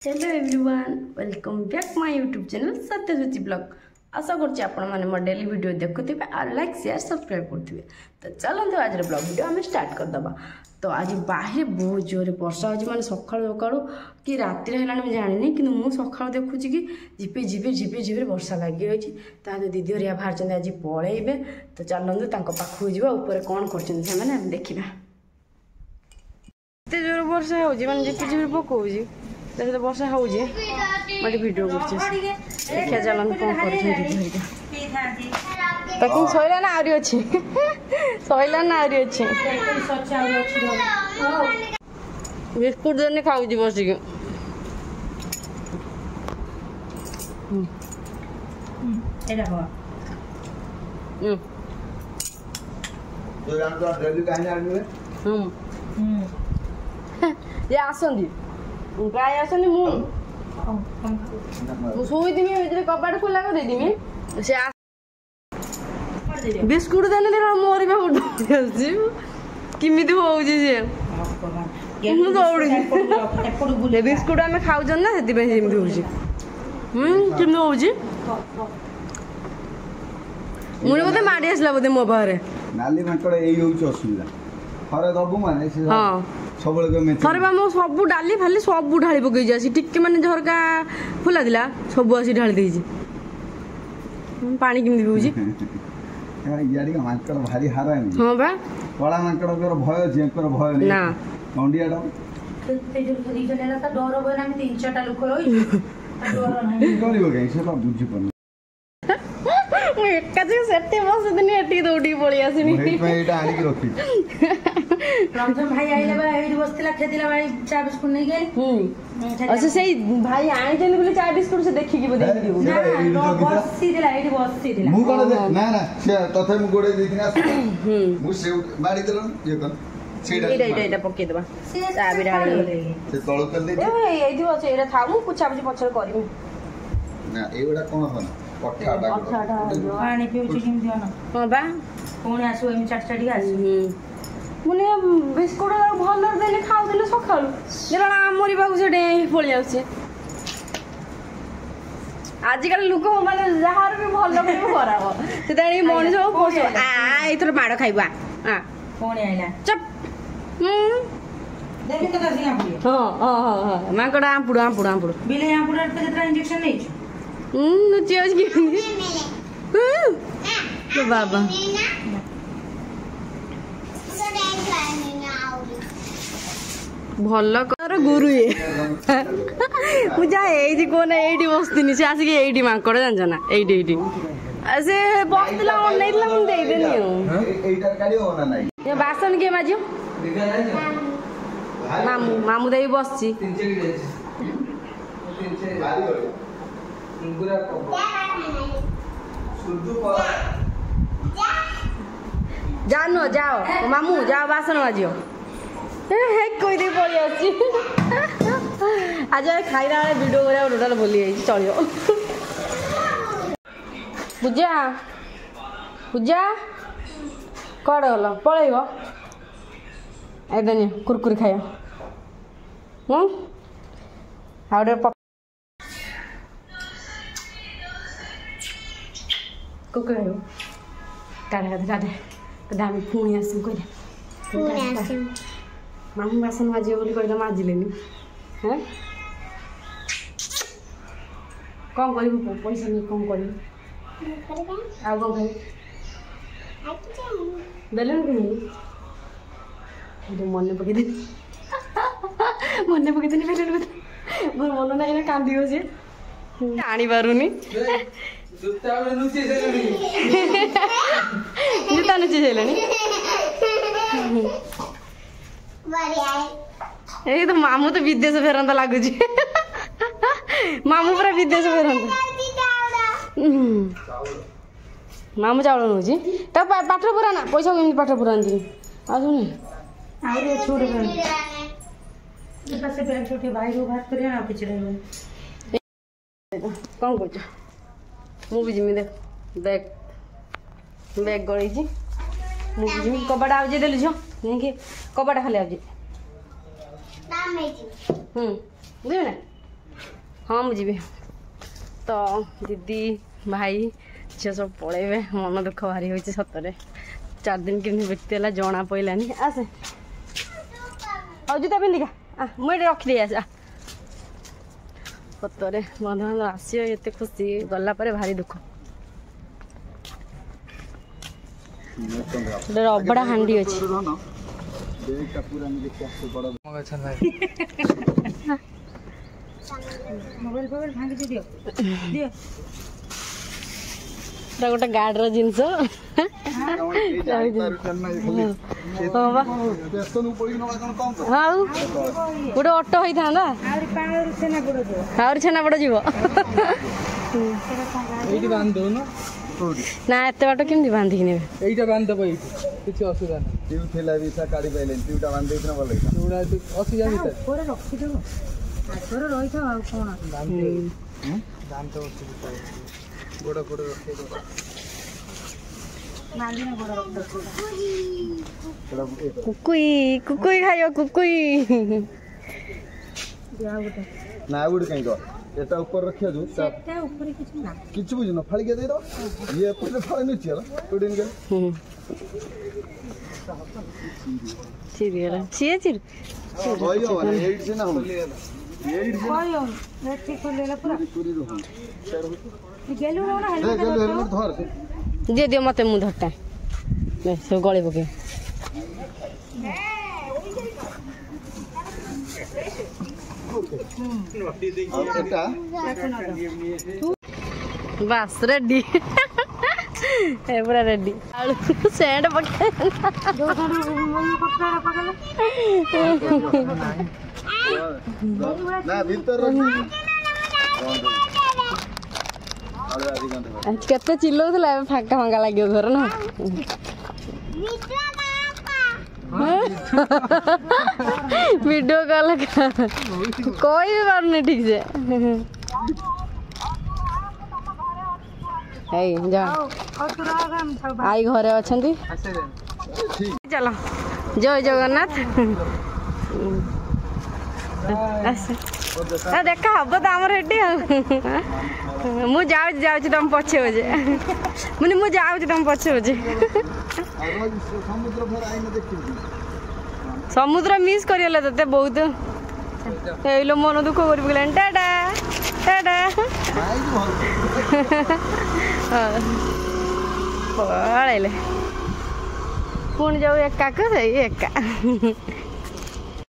Hello everyone welcome back my YouTube channel Satyasuchi blog. आशा कर मो डेली वीडियो देखुथे और लाइक शेयर सब्सक्राइब करुवे। तो चलते आज ब्लॉग वीडियो आम स्टार्ट करदे। तो आज बाहर बहुत जोर वर्षा हो माने सका सका कि राति है मुझे जानी कि मुझे सका देखुची कि झिपे झिपे झिपे झिपे वर्षा लगी रही। तो दीदी हरिया बाहर आज पलैबे। तो चलते पाखक जावा कौन कर देखा। एत जोर वर्षा हो झिपे झिपे पकाऊँ तो वर्षा हो वीडियो देखिए चलन कौन कर पैकिंग सैला ना आहरी अच्छी सैला ना आहरी अच्छी बिस्कुट देने खाऊ बसिक ये आसंदी गाय आसनी मुझे कबाट खोला कर बिस्कुट देने मोर किमी दौड़ी बिस्कुट आम खाऊ ना से मुझे बोधे माड़ी आसला बोधे मो पाखे नाली माकड़ असुविधा थरे दबु माने थरे सब डाली फाली सब ढाली पकई टिके मैंने झरका खोला दिला सब आसी ढाली देजी पानी केमती पीऊँ माकड़ भारी हारानी। हाँ बा कला माकड़ भय जेकर भय ना नंडिया डर भय ना 3-4टा लोक बुझी दौड़ी पलि रंजन भाई आइले बसला खेला भाई चा बिस्कुट नहीं गए अच्छा से भाई आनी बोले चा बिस्कुट से देखिकी बोले बसी दिला एठी बसी दिला मु कोन ना ना से तथे मु गोडे देथिना मु से मारी देलो ये कोन सेडा एटा पके देबा चा भी डाली से तळ कर दे एठी अछि एटा था मु पुछा पुछ पछर करबी ना एवडा कोन हन पट्ठाटा पानी पिउची केमती हन हां बा कोन आसु एम चाट चाटी आसु मुझे बिस्कुट भल देने खाऊ सका आमरी पाक से पलि आस आजिकल लोक मैंने जार भी भल खराब से मनीष एथर माड़ खाइबा चप माकड़ आंपुड़ आंपुड़ आंपुड़ बाबा भल कर गुरु ये मुझे कौन ये बसती से आसिक ये माकड़ जान ना ये से बसला बासन किए माज मामू मामू देवी बस जानो जाओ मामू जाओ बासन माजियो कोई दे पड़ी आसी आज खाइला वीडियो करा टोटाल भूली जाइए चलो पूजा पूजा कड़े गल पलैब एकदम कुरकुरी खाइब आउटे कुकुर खाइब टाटे टाटे दामी पुणी आस कहले मामू बासन माजे बोली कहले माजिले हाँ कौन कर पैसा नहीं कौन कर देले कि मन पकई मन पकई मोर मन ना कांदी सी आनी पारुनी जूता नुची सारे ये तो मामू तो विदेश फेरता लगुच मामू पूरा विदेश फेरता मामू चाउल नौची तो पाठ पुरा ना पैसा केमी पाठ पुराती आसुनी कौन कर मुझे देख बैग बैग गड़ी मुझे कबाट आउजे देलु झ नहीं कबाट खाली आउजे देबे ना हाँ मुझे तो दीदी भाई झील सब पलैबे मन दुख भारी हो सतरे 4 दिन केमती बीतला जना पड़ानी आसे और जूता पिंधिका मुझे रखिदे आस सतरे बंधुबान्धव आसियो एत खुशी गला भारी दुख अबड़ा हांडी अच्छी मोबाइल भांगी दियो दियो गोटे गार्डर जिनस हाँ गोटे ऑटो होता आहुरी छेनापोड़ जीव ना एत बाट केमती बांधिकी ने बांधदेव ये किसी असुविधा नहीं ट्यूब थिला भी सा काढ़ी पाइले ट्यूबटा बांध देइतना भल लागता ट्यूबटा असुविधा नहीं थोड़े रखी दो थोड़े रही था आ कोन दाम तो असुविधा गोड़ा गोड़ा रखे दो नाली ना गोड़ा रख दो कुकुई कुकुई खाइयो कुकुई दिया गोटे ना गुड कहीं को एटा ऊपर रखिया जो सेटा ऊपर किछ ना किछ बुझनो फाड़ी के दे दो ये पहले फाड़ी नहीं छिला टुडिन के सीरियल सीए चिर होयो वाले 8 से ना हम 8 से कोयो नेटी को लेला पूरा पूरी रो गेलु ना हेलमेट धर दे दियो मते मु धरता ले सब गळे पके एटा बस रेडी ए पूरा रेडी आलू सेंड पके दो थोड़ी ये कपड़ा पकड़ ना भीतर रखी आज केते चिल्लौथला फांका फांका लाग्यो घर ना वीडियो कॉल कोई भी बात नहीं ठीक से जा आई घरे अछंती चलो जय जगन्नाथ देखा हम तो आम रेडी मुझे जाऊँ तुम पछे बजे मुझे मुझे जाऊँ तुम पछे बजे समुद्र मिस करियले तते बहुत एलो मन दुख कर पगलानी टाटा टाटा पड़े पुणी जाऊ एका एका